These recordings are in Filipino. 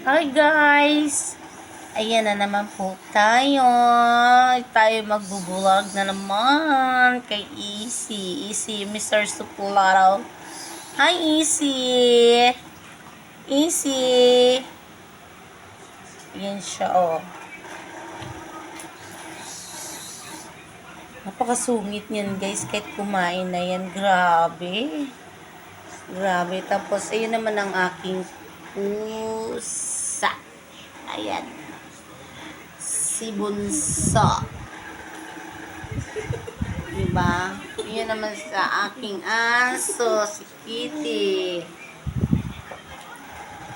Hi guys! Ayan na naman po tayo. Tayo magbubulag na naman kay Easy. Easy, Mr. Suplaro. Hi Easy! Easy! Ayan siya oh. Napakasungit niyan guys kahit kumain na yan. Grabe. Grabe. Tapos ayun naman ang aking pusa. Ayan. Si Bunso. Diba? Yun naman sa aking aso, si Kitty.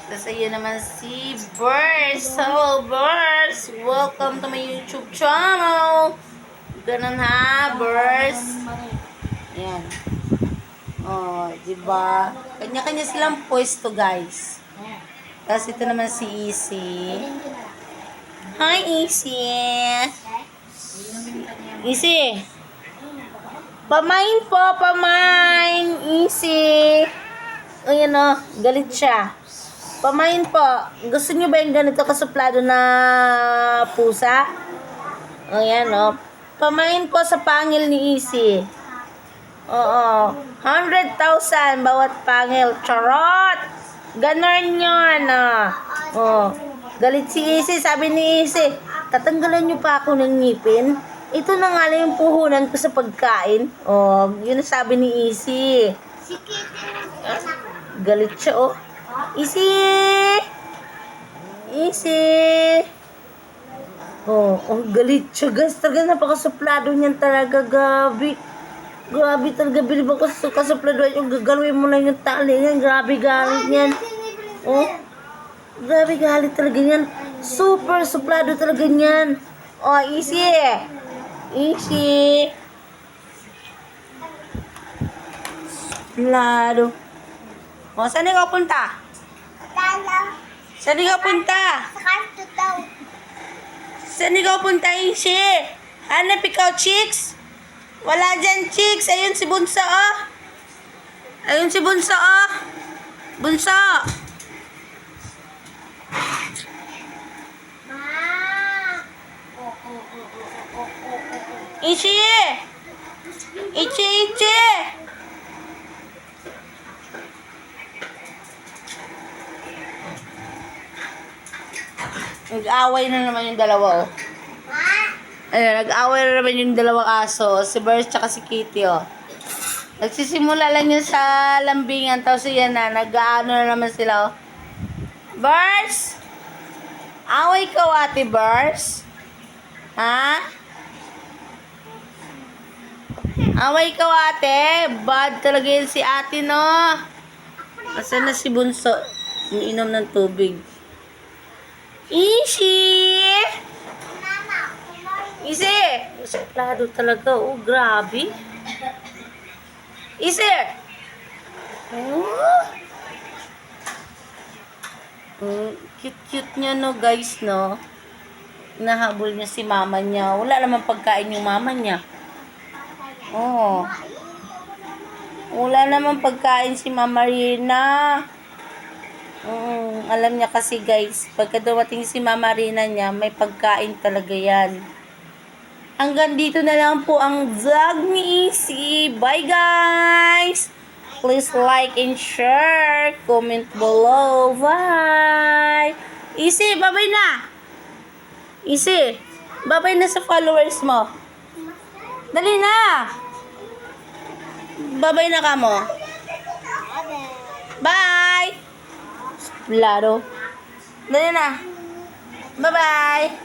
Tapos ayun naman si Burst. Hello, Burst! Welcome to my YouTube channel. Ganun ha, Burst. Ayan. Oh, diba? Kanya-kanya silang pwesto, guys. Tapos ito naman si Easy. Hi, Easy. Easy. Pamain po, pamain. Easy. Ayan o, galit siya. Pamain po. Gusto niyo ba yung ganito kasuplado na pusa? Ayan o. Pamain po sa pangil ni Easy. Oo. 100,000 bawat pangil. Charot! Ganon yun. Oh. Galit si Easy. Sabi ni Easy, tatanggalan niyo pa ako ng ngipin? Ito na nga lang yung puhunan ko sa pagkain. Oh, yun ang sabi ni Easy. Galit siya, oh. Easy! Easy! Oh, galit siya, guys. Talaga napakasuplado niyan talaga, gabi. Grabe talaga, bilib ako sa kasuplado. Yung gagalawin mo lang yung tali niyan. Grabe galit niyan. Oh, grabe galit talaga niyan. Super suplado talaga niyan. Oh, Easy! Easy! Suplado. Oh, saan ikaw punta? Saan ikaw punta? Sa kanto daw. Saan ikaw punta, Easy? Hanap ikaw, chicks? Wala dyan, chicks. Ayun si Bunso, oh. Ayun si Bunso, oh. Bunso. Ma! Ichi! Ichi, Ichi! Nag-away na naman yung dalawa, oh. Ayun, nag-away na naman yung dalawang aso. Si Burst tsaka si Kitty, oh. Nagsisimula lang yun sa lambingan. Tapos yan na, nag-ano na naman sila, oh. Burst! Away ka, ate Burst? Ha? Away ka, ate? Bad talaga yun si ate, no? Asan na si Bunso? Umiinom ng tubig. Easy! Easy! Suplado talaga. Oh, grabe. Easy! Oh. Cute-cute niya, no, guys, no? Nahabol niya si mama niya. Wala naman pagkain yung mama niya. Oh. Wala naman pagkain si Mama Rina. Alam niya kasi, guys, pagka dumating si Mama Rina niya, may pagkain talaga yan. Hanggang dito na lang po ang vlog ni Easy. Bye, guys! Please like and share. Comment below. Bye! Easy, bye-bye na! Easy, bye-bye na sa followers mo. Dali na! Bye-bye na ka mo. Bye! Laro. Dali na. Bye-bye!